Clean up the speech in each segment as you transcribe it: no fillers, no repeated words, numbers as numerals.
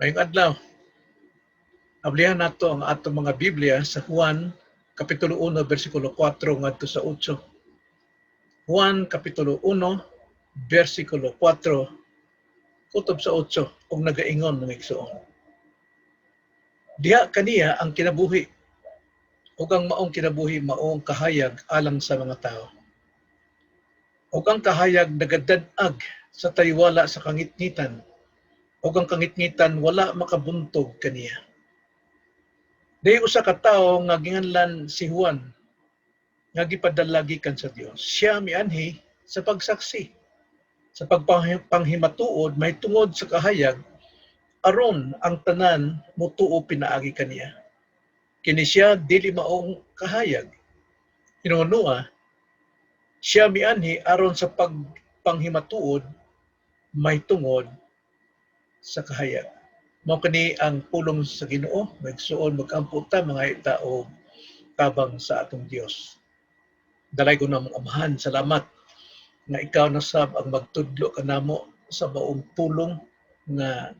Mayong adlaw, ablihan nato ang atong mga Biblia sa Juan Kapitulo 1, versikulo 4 ngadto sa 8. Juan Kapitulo 1, versikulo 4, kutob sa 8, ug nagaingon mga igsoon. Diha kaniya ang kinabuhi, ug ang maong kinabuhi maong kahayag alang sa mga tao. Ug ang kahayag nagadan-ag sa taliwala sa kangitngitan, ug ang kangitngitan wala makabuntog kaniya. Day usa ka tawo nga ginganlan si Juan nga gipadala gikan sa Dios. Siya mianhi sa pagsaksi, sa pagpanghimatuod mahitungod sa kahayag aron ang tanan motuo pinaagi kaniya. Kini siya dili maong kahayag. Hinungnoa, siya mianhi aron sa pagpanghimatuod mahitungod sa kahayag. Mao kani ang pulong sa Ginoo, magsuon magampo ta mga tao tabang sa atong Dios. Dalay ko namong amahan, salamat nga ikaw na sab ang magtudlo kanamo sa maong pulong nga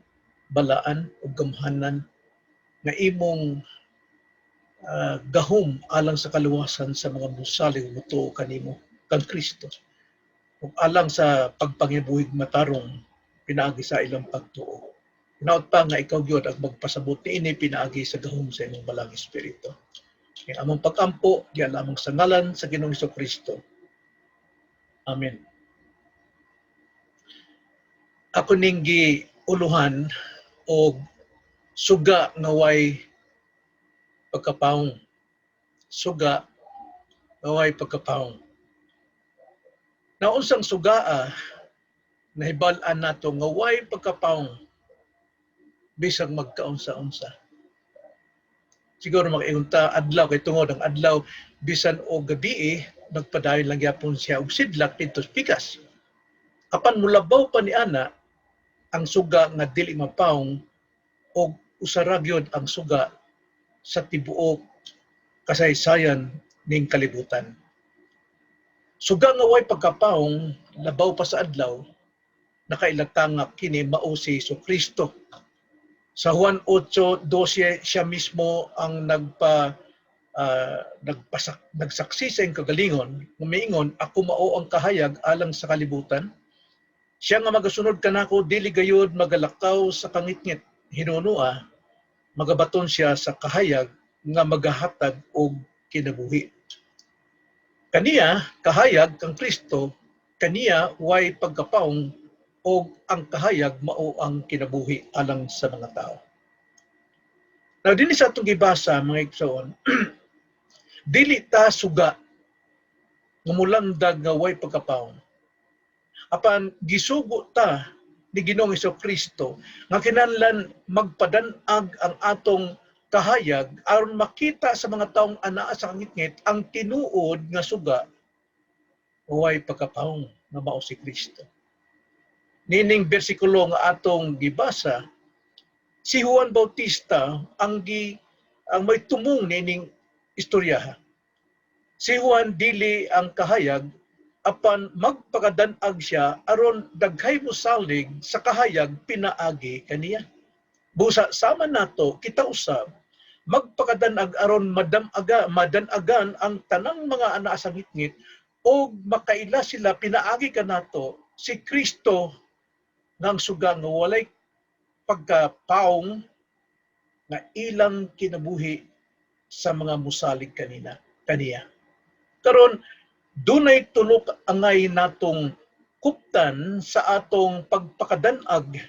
balaan ug gamhanan nga imong gahom alang sa kaluwasan sa mga musalig mutuo kanimo kang Kristo ug alang sa pagpangibuhig matarong pinaagi sa ilang pagtuo. Hinaut pa nga ikaw gyud ang magpasabot niini pinaagi sa gahom sa imong balang espiritu. Ang among pag-ampo diya lamang sa ngalan sa Ginoong Kristo. Amen. Ako ning giuluhan og suga nga way pagkapawong. Suga nga way pagkapawong. Naunsang sugaa nahibal-an nato nga way pagkapawong bisag magkaunsa-unsa. Siguro makaingon ta adlaw kay tungod ang adlaw bisan o gabi nagpadayon lang gyapon siya og sidlak didto sa pikas. Apan mulabaw pa ni ana ang suga nga dili mapawong og usara gyud ang suga sa tibuok kasaysayan ning kalibutan. Suga nga way pagkapawong labaw pa sa adlaw nakailatangak kini mao si Kristo. Sa Juan 8:12 siya mismo ang nagsaksi sa iyang kagalingon, umiingon, ako mao ang kahayag alang sa kalibutan. Siya nga magasunod kanako dili gayud magalakaw sa kangitngit. Hinunua, magabaton siya sa kahayag nga magahatag og kinabuhi. Kaniya kahayag kang Kristo, kaniya way pagkapawong o ang kahayag mao ang kinabuhi alang sa mga tao. Now, dinhi sa atong gibasa mga igsoon, dili ta suga nga mulandag nga way pagkapawong. Apan gisugo ta ni Ginoong Kristo nga kinahanglan magpadan-ag ang atong kahayag aron makita sa mga taong anaa sa kangitngit ang tinuod nga suga way pagkapawong nga mao si Kristo. Nining bersikulo nga atong gibasa, si Juan Bautista ang may tumong nining istorya. Si Juan dili ang kahayag apan magpakadan-ag siya aron daghay mosalig sa kahayag pinaagi kaniya. Busa sama nato kita usab magpakadan-ag aron madanagan ang tanang mga anaa sa ngitngit o makaila sila pinaagi kanato si Kristo ng suga nga walay pagkapawong nga ilang kinabuhi sa mga musalig kaniya. Karon dunay tulok angay natong kuptan sa atong pagpakadan-ag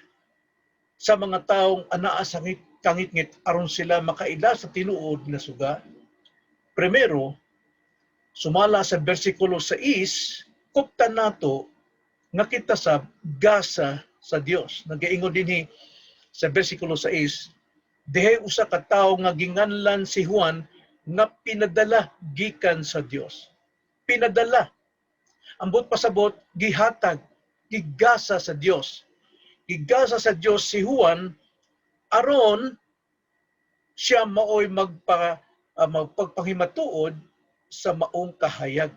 sa mga taong anaa sa kangitngit aron sila makaila sa tinuod nga suga. Primero, sumala sa bersikulo 6, kuptan nato nga kita sa gasa sa Dios. Nagaingon dinhi sa bersikulo 6, dihay usa ka tawo nga ginganlan si Juan nga pinadala gikan sa Dios. Pinadala. Ambot pasabot gihatag, gigasa sa Dios. Gigasa sa Dios si Juan aron siya maoy magpagpanghimatuod sa maong kahayag.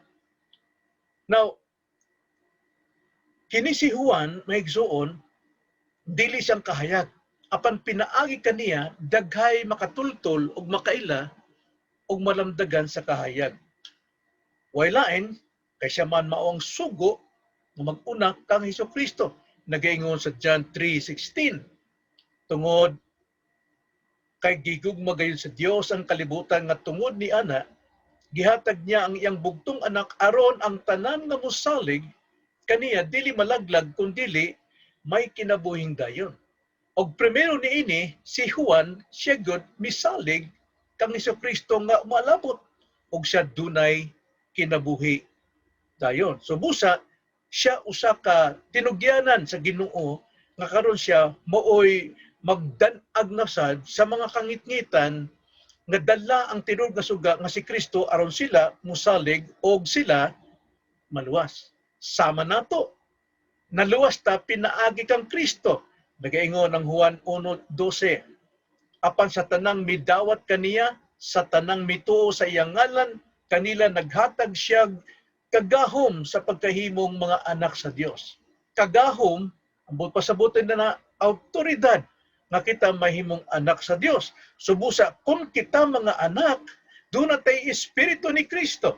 Now, kini si Juan mahigsuon dili siyang kahayag. apan pinaagi kaniya daghay makatultol ug makaila ug malamdagan sa kahayag. Way lain kay siya man mao ang sugo nga mag-una kang Hesukristo. Nagaingon sa John 3:16, tungod kay gigugma gayon sa Dios ang kalibutan nga tungod ni ana gihatag niya ang iyang bugtong anak aron ang tanan nga mosalig kaniya dili malaglag kundi may kinabuhing dayon. Og primero niini si Juan siya gud misalig kang Hesukristo nga malabot og siya dunay kinabuhi dayon. So busa siya usa ka tinugyanan sa Ginoo nga karon siya maoy magdan-ag na sad sa mga kangitngitan nga dala ang tinud nga suga nga si Kristo aron sila mosalig og sila maluwas. Sama nato. Naluwas ta pinaagi kang Kristo. Nagaingon ang Juan 1:12. Apan sa tanang midawat kaniya, sa tanang mituo sa iyang ngalan, kanila naghatag siya kagahom sa pagkahimong mga anak sa Dios. Kagahom, ambot pasabutin na autoridad nga kita mahimong anak sa Dios. Subusa, kung kita mga anak, doon natay Espiritu ni Kristo.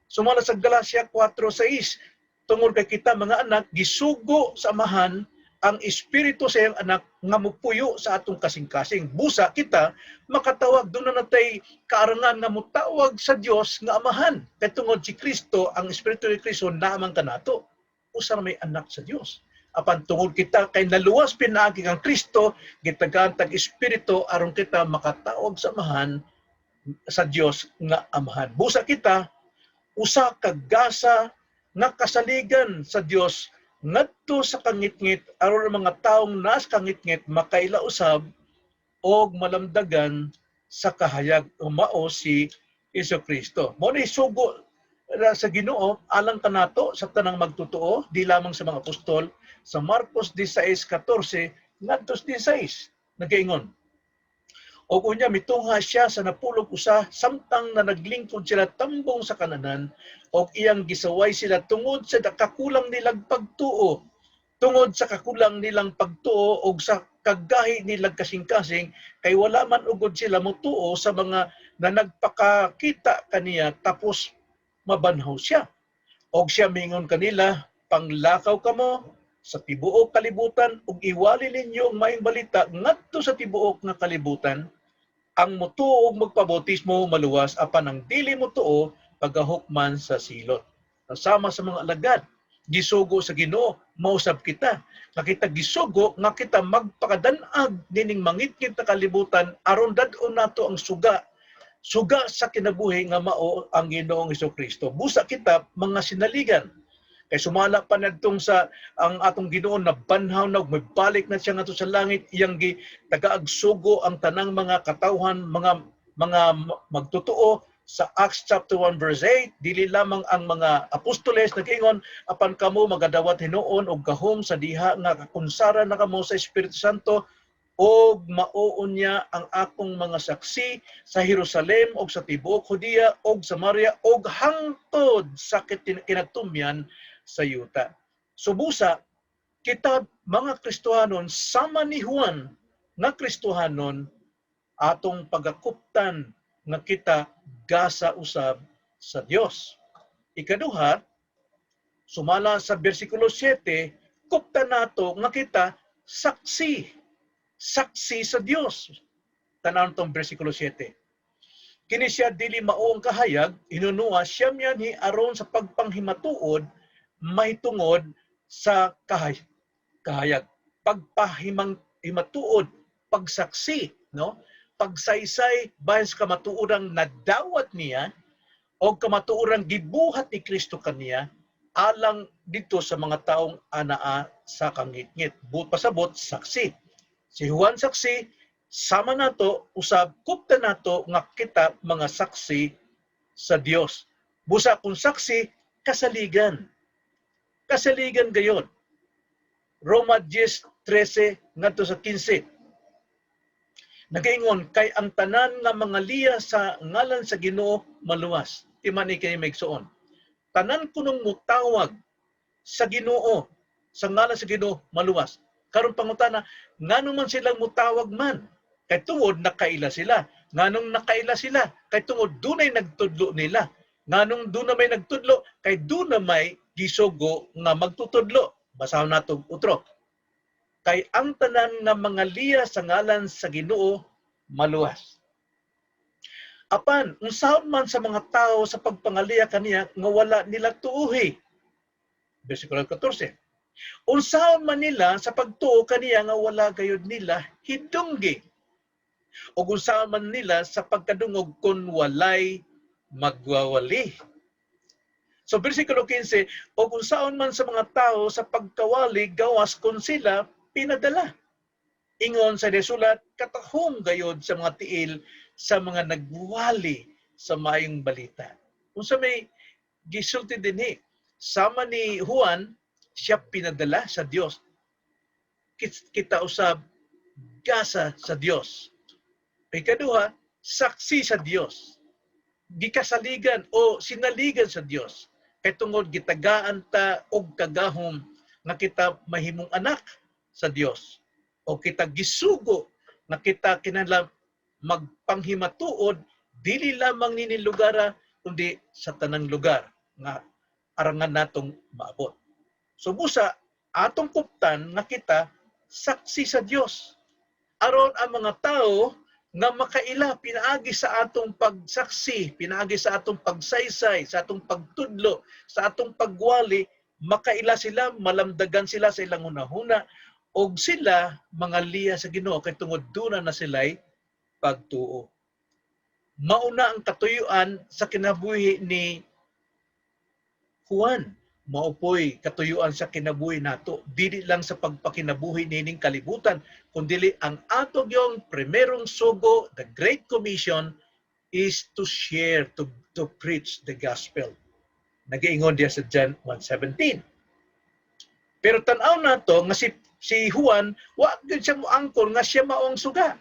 Sumala sa Galacia 4:6, tungod kay kita mga anak, gisugo sa amahan ang Espiritu sa iyang anak nga mupuyo sa atong kasing-kasing. Busa kita, makatawag, doon na natay kaarangan nga mutawag sa Dios nga amahan. Kay tungod si Kristo, ang Espiritu ni Kristo, naamang kanato. Usa may anak sa Dios. Apan tungod kita kay naluwas pinaagi kang Kristo, gitagaan tag Espiritu aron kita makatawag sa amahan sa Dios nga amahan. Busa kita usa ka gasa nga kasaligan sa Dios ngadto sa kangitngit aron ang mga taong nas kangitngit makaila usab og malamdagan sa kahayag mao si Hesukristo. Mao ni sugo sa Ginoo alang kanato sa tanang magtotoo, di lamang sa mga apostol. Sa Marcos 16:14 ngadto 16 nagaingon, og unya mitungha siya sa napulog usa samtang na naglingkod sila tambong sa kananan og iyang gisaway sila tungod sa kakulang nilang pagtuo. Tungod sa kakulang nilang pagtuo og sa kagahi nilang kasing-kasing kay wala man ugod sila motuo sa mga na nagpakakita kaniya tapos mabanhaw siya. Og siya mingon kanila, panglakaw kamo sa tibuok kalibutan ug iwali ninyo ang maayong balita ngadto sa tibuok nga kalibutan. Ang motuo og magpabautismo maluwas apan ang dili motuo pagahukman sa silot. Sama sa mga alagad, gisugo sa Ginoo, mausab kita. Nga kita gisugo nga kita magpakadan-ag nining mangitngit na kalibutan aron dad-on nato ang suga sa kinabuhi nga mao ang Ginoong Hesukristo. Busa kita mga sinaligan. Kay sumala pa nadtong sa ang atong Ginoo na banhaw na magbalik na siya ngadto sa langit, iyang gi tagaagsugo ang tanang mga katawhan, mga magtotoo sa Acts chapter 1 verse 8. Dili lamang ang mga apostoles nag-ingon apan kamo magadawat hinuon og gahom sa diha nga kakunsara na kamo sa Espiritu Santo og mauon niya ang akong mga saksi sa Jerusalem og sa tibuok Judea og Samaria og hangtod sa kinatumyan sa yuta. Subusa, kita mga Kristohanon, sama ni Juan nga Kristohanon, atong pagakuptan nga kita gasa usab sa Dios. Ikaduha, sumala sa bersikulo 7, kuptan nato nga kita saksi sa Dios. Tanan tong bersikulo 7. Kini siya dili mao ang kahayag, hinunua siya miyanhi aron sa pagpanghimatuod mahitungod sa kahayag. Pagpahimatuod, pagsaksi, no? Pagsaysay bahin sa kamatuorang nadawat niya o kamatuorang gibuhat ni Kristo kaniya alang dito sa mga taong anaa sa kangitngit. Pasabot, saksi. Si Juan saksi, sama nato, usab, kupta nato nga kita mga saksi sa Dios. Busa kung saksi, kasaligan. Kasaligan gayon. Roma 10:13 ngadto sa 15. Nagaingon kay ang tanan nga mga liya sa ngalan sa Ginoo maluwas. Timani kay maigsuon. Tanan kunong mutawag sa Ginoo, sa ngalan sa Ginoo maluwas. Karon pangutana, ngano man silang mutawag man? Kay tungod nakaila sila. Nganong nakaila sila? Kay tungod dunay nagtudlo nila. Nganong dunay may nagtudlo? Kay dunay may gisugo nga magtutudlo. Basahon nato utro. Kay ang tanan nga mga liya sa ngalan sa Ginoo maluwas. Apan, unsaon man sa mga tao sa pagpangaliya kaniya nga wala nila tuuhi. Versikulo 14. Unsaon man nila sa pagtuo kaniya nga wala gayud nila hidunggi. O unsaon man nila sa pagkadungog kun walay magwawali. So versikulo 15, o kung saan man sa mga tao sa pagkawali gawas kung sila pinadala. Ingon sa desulat, katahom gayod sa mga tiil sa mga nagwali sa maayong balita. Kung sa may gisulti din sama ni Juan, siya pinadala sa Dios. Kita usab gasa sa Dios. Ikaduha, saksi sa Dios. Gikasaligan o sinaligan sa Dios. Kay tungod gitagaan ta og kagahom nga kita mahimong anak sa Dios. O kita gisugo nga kita kinahanglan magpanghimatuod dili lamang nini lugara kundi sa tanang lugar nga arangan natong maabot. So busa atong kuptan nga kita saksi sa Dios. Aron ang mga tao nga makaila pinaagi sa atong pagsaksi, pinaagi sa atong pagsaysay, sa atong pagtudlo, sa atong pagwali, makaila sila, malamdagan sila sa ilang hunahuna, og sila mga liya sa Ginoo kay tungod duna na sila'y pagtuo. Mauna ang katuyuan sa kinabuhi ni Juan. Maupoy katuyuan sa kinabuhi nato. Dili lang sa pagpakinabuhi nining kalibutan, kundi ang ato yung primerong sugo, the Great Commission, is to share, to preach the gospel. Nag-iingon diya sa John 1:17. Pero tanaw nato nga si Juan, wa gyud siya moangkon nga siya maong suga.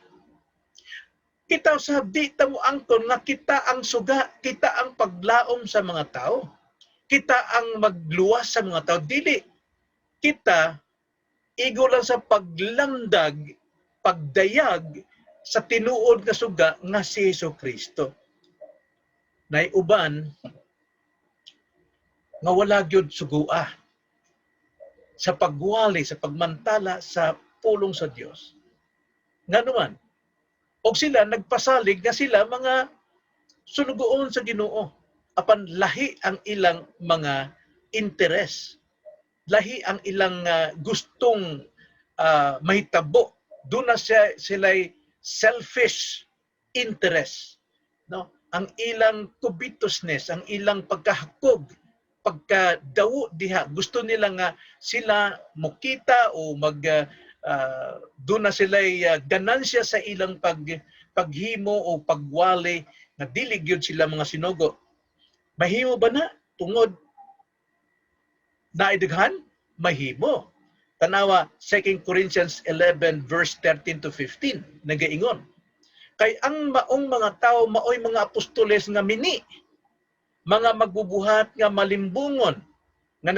Kita usab di ta moangkon nga kita ang suga, kita ang paglaom sa mga tao. Kita ang magluwas sa mga tao. Dili kita igo lang sa paglandag, pagdayag sa tinuod nga suga nga si Jesucristo. Nay uban nga wala gyud sugua sa pagwali, sa pagmantala sa pulong sa Dios. Nganuman, og sila nagpasalig nga sila mga sunugoon sa Ginoo. Apan lahi ang ilang mga interes. Lahi ang ilang gustong mahitabo. Doon na sila'y selfish interest. No? Ang ilang covetousness, ang ilang pagkahakog, pagkadawo diha. Gusto nila nga sila mukita o doon na sila'y ganansya sa ilang paghimo o pagwali na dili gyud sila mga sinugo. Mahimo ba na? Tungod naidaghan? Mahimo. Tanawa, 2 Corinthians 11 verse 13 to 15, nagaingon. Kay ang maong mga tao, maoy mga apostoles nga mini, mga magbubuhat nga malimbungon, nga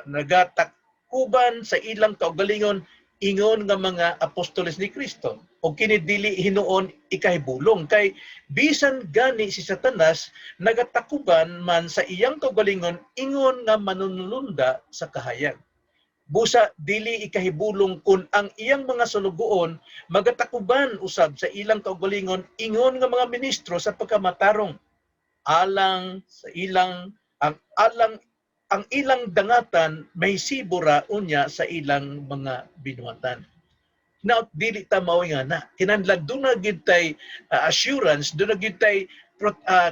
nagatakuban sa ilang kaugalingon, ingon nga mga apostoles ni Kristo. O kini dili hinuon ikahibulong kay bisan gani si Satanas nagatakuban man sa iyang kaugalingon ingon nga manunulunda sa kahayag. Busa dili ikahibulong kun ang iyang mga sulugoon magatakuban usab sa ilang kaugalingon ingon nga mga ministro sa pagkamatarong alang sa ilang ang ilang dangatan may sibura unya sa ilang mga binuhatan. Now, dili ta mao nga na. Kinahanglan doon na gid tay assurance, doon na gid tay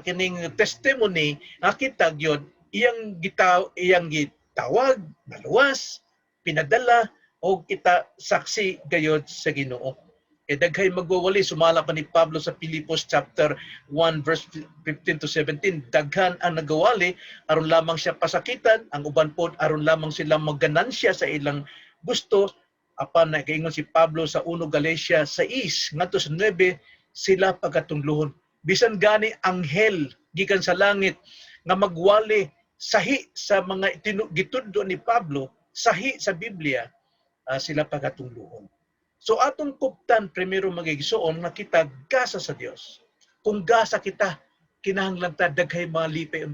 kining testimony nga kita gyud iyang gitawag, naluwas, pinadala o kita saksi gayod sa Ginoo. Daghay magwawali sumala pa ni Pablo sa Filipos chapter 1 verse 15 to 17. Daghan ang nagawali aron lamang siya pasakitan, ang uban pod aron lamang sila magganansya sa ilang gusto. Apan nagaingon si Pablo sa 1 Galatia 6 ngadto sa 9 sila pagkatungluhon. Bisan gani anghel gikan sa langit nga magwali sahi sa mga gitudlo ni Pablo, sahi sa Biblia, sila pagatuluhon. So atong kuptan primero magigsuon nga kita gasa sa Dios. Kung gasa kita, kinahanglan ta daghay mga lipay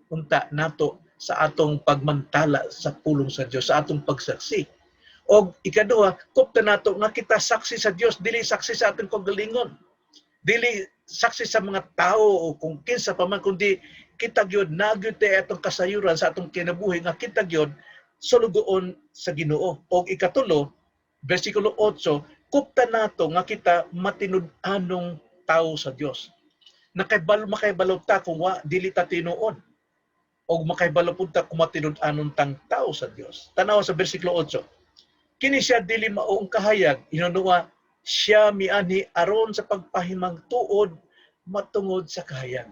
unta nato sa atong pagmantala sa pulong sa Dios, sa atong pagsaksi. O ikaduha, kuptan nato nga kita saksi sa Dios, dili saksi sa atong kagalingon. Dili saksi sa mga tao o kung kinsa pa man, kundi kita gyud nagyud atong kasayuran sa atong kinabuhi nga kita gyud sulugoon sa Ginoo. O ikatulo, versikulo 8, kuptan nato nga kita matinud-anong tao sa Dios. Makaibalo ta kung dili ta tinuod. O makaibalo pud ta kung matinud-anon tang tao sa Dios. Tanaw sa versikulo 8. Kini siya dili maong kahayag, hinunua siya mianhi aron sa pagpahimang tuod matungod sa kahayag.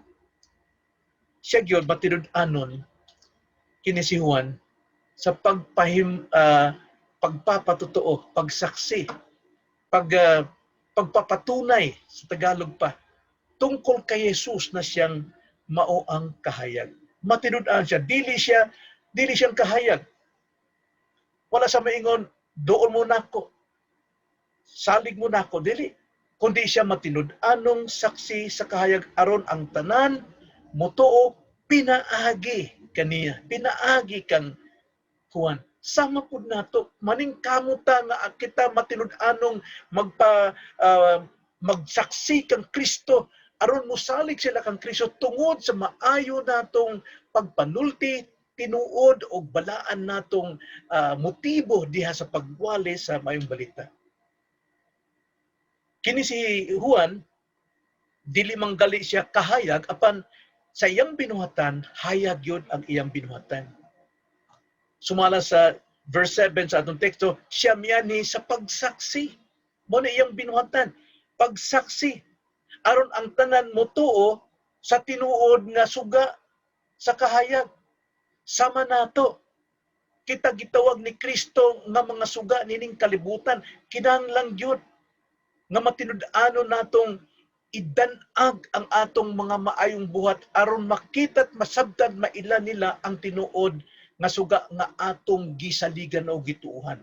Siya gyud matinud-anon kini si Juan sa pagpapatotoo, pagsaksi, pagpapatunay sa Tagalog pa tungkol kay Jesus na siyang mao ang kahayag. Matinud-an siya, dili siyang kahayag. Wala sa maingon, doon mo nako. Salig mo nako, dili. Kundi siya matinud-anong saksi sa kahayag aron ang tanan motuo pinaagi kaniya. Pinaagi kang Juan. Sama pud nato maning kamuta nga kita matinud-anong magsaksi kang Kristo aron mosalig sila kang Kristo tungod sa maayo natong pagpanulti, tinuod o balaan natong motibo diha sa pagwali sa mayong balita. Kini si Juan, dili manggali siya kahayag, apan sa iyang binuhatan, hayag yun ang iyang binuhatan. Sumala sa verse 7 sa atong teksto, siya miyani sa pagsaksi. Mo na iyang binuhatan, pagsaksi. Aron ang tanan mo tuo sa tinuod nga suga sa kahayag. Sama nato. Kita gitawag ni Kristo nga mga suga nining kalibutan, kinahanglan gyud nga matinud-anon natong idanag ang atong mga maayong buhat aron makita at masabtan maila nila ang tinuod nga suga nga atong gisaligan o gituuhan.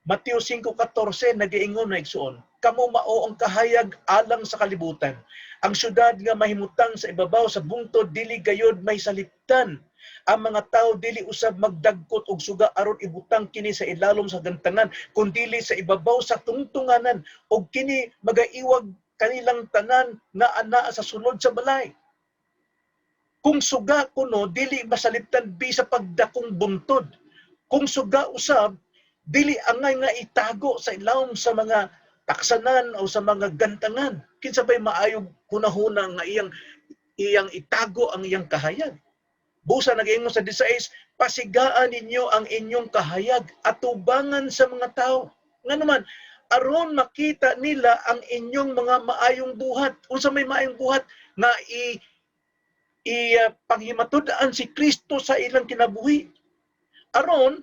Mateo 5:14 nagaingon na igsuon, kamo mao ang kahayag alang sa kalibutan. Ang syudad nga mahimutang sa ibabaw sa bungtod dili gayud may saliptan. Ang mga tao dili usab magdagkot og suga aron ibutang kini sa ilalom sa gantangan, kundi sa ibabaw sa tungtunganan og kini magaiwag kanilang tanan nga anaa sa sulod sa balay. Kung suga kuno dili masaliptan bisa pagdakong buntod. Kung suga usab dili angay nga itago sa ilawom sa mga taksanan o sa mga gantangan. Kinsa bay maayog hunahuna nga iyang itago ang iyang kahayag. Busa nag-ingon sa 16, pasigaan ninyo ang inyong kahayag at tubangan sa mga tao. Nga naman, aron makita nila ang inyong mga maayong buhat. Unsa may maayong buhat nga panghimatudaan si Kristo sa ilang kinabuhi. Aron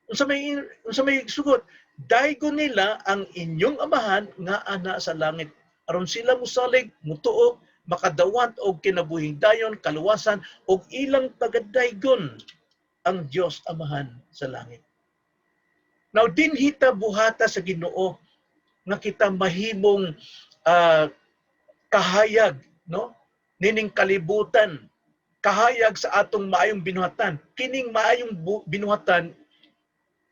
unsa may sugot, daygo nila ang inyong amahan nga ana sa langit. Aron sila mosalig, mutuo, makadawat og kinabuhing dayon, kaluwasan og ilang pagadaygon ang Dios Amahan sa langit. Now dinhita buhata sa Ginoo nga kita mahimong kahayag, no? Nining kalibutan, kahayag sa atong maayong binuhatan. Kining maayong binuhatan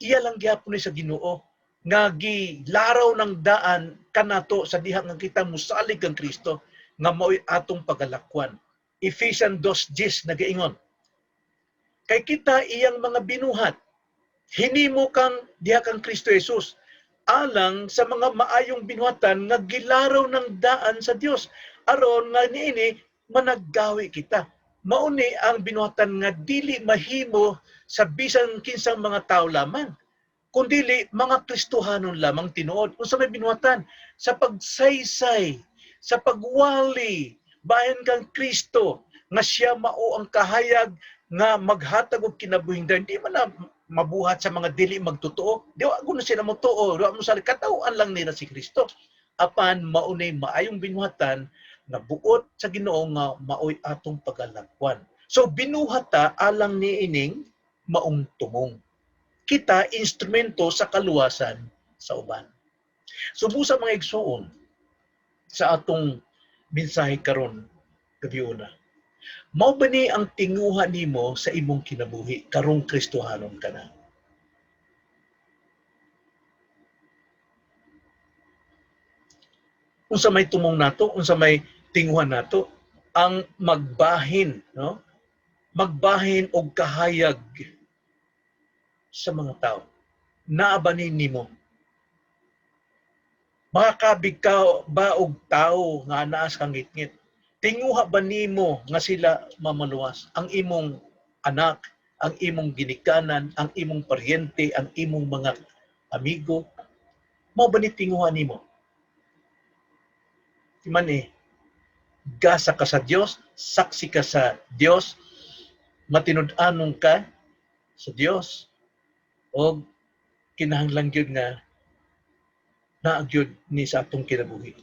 iya lang gyapon ni sa Ginoo nga gilaraw ng daan kanato sa diha nga kita mosalig kang Kristo nga mao'y atong pagalakwan. Ephesians 2:10 nagaingon, kay kita iyang mga binuhat, hinimo kang diha kang Kristo Jesus, alang sa mga maayong binuhatan nga gilaraw ng daan sa Dios, aron nga niini managgawi kita. Mauni ang binuhatan nga dili mahimo sa bisan kinsang mga tao lamang, kundili mga Kristohanon lamang tinuod. Unsa may binuhatan? Sa pagsaysay, sa pagwali, bahin kang Kristo, nga siya mao ang kahayag nga maghatag og kinabuhing dayon. Di man na mabuhat sa mga dili magtotoo. Di wa na sila motuo. Di mo sa katawan lang nila si Kristo. Apan maunay maayong binuhatan na buot sa Ginoo nga maoy atong pagalakwan. So binuhata alang niining maong tumong. kita instrumento sa kaluwasan sa uban. Subusa mga igsoon sa atong mensahe karon gabiuna. Mao ba ni ang tinguha nimo sa imong kinabuhi karong Kristohanon ka na? Unsa may tumong nato, unsa may tinguhan nato ang magbahin, no? Magbahin og kahayag sa mga tao. Naa ba nimo? Makakabig ka ba og tao nga anaa sa kangitngit? Tinguha ba nimo nga sila mamaluwas? Ang imong anak, ang imong ginikanan, ang imong paryente, ang imong mga amigo, mao ba ni tinguha nimo? Man gasa ka sa Dios, saksi ka sa Dios, matinud-anon ka sa Dios, o kinahanglan gyud nga naagyod ni sa atong kinabuhi.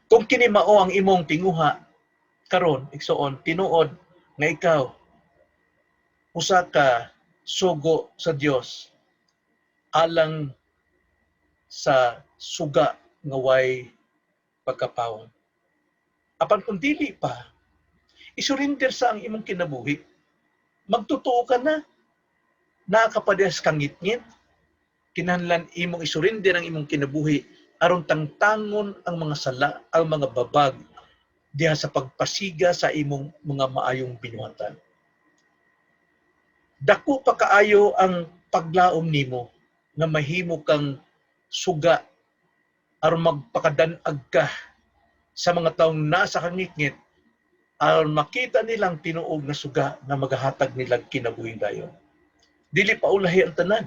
Kung kini mao ang imong tinguha karon, igsoon, tinuod nga ikaw usa ka sugo sa Dios alang sa suga nga way pagkapawon. Apan kung dili pa, isurrender sa ang imong kinabuhi. Magtotoo ka na, nakakapadas kang ngit-ngit, kinahanglan imong isurrender ang imong kinabuhi aron tangtangon ang mga sala, ang mga babag diha sa pagpasiga sa imong mga maayong binuhatan. Dako pa kaayo ang paglaom nimo nga mahimo kang suga aron magpakadan-ag ka sa mga taong nasa kangitngit aron makita nilang tinuog na suga na magahatag nilang kinabuhing dayon. Dili pa ulahi ang tanan.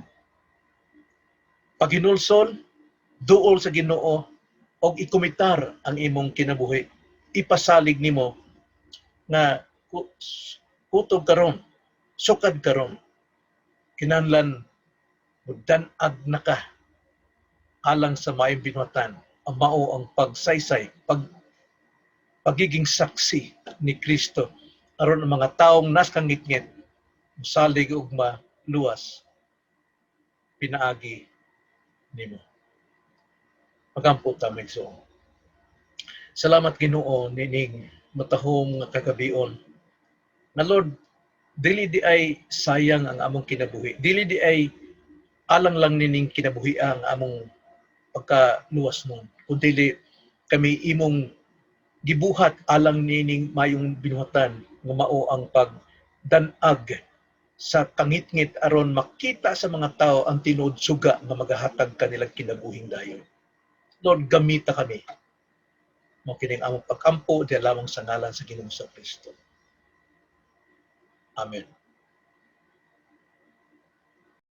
Paghinulsol, duol sa Ginoo og ikumitar ang imong kinabuhi. Ipasalig nimo nga kutob karon, sukad karon. Kinahanglan magdanag na ka alang sa maayong binuhatan. Ang mao ang pagsaysay, pagiging saksi ni Kristo aron ang mga taong nas kangitngit mosalig og maluwas pinaagi nimo. Pagampo ta megso. Salamat Ginoo nining matahom nga kagabion. Na Lord, dili di ay sayang ang among kinabuhi. Dili di ay alang lang nining kinabuhi ang among pagkaluwas nun. Kundi kami imong gibuhat alang nining mayong binuhatan nga mao ang pagdanag sa kangitngit aron makita sa mga tao ang tinuod suga nga magahatag kanilang kinabuhing dayon. Lord, gamita kami. Mao kining among pag-ampo di lamang sa ngalan sa Ginoong Kristo. Amen.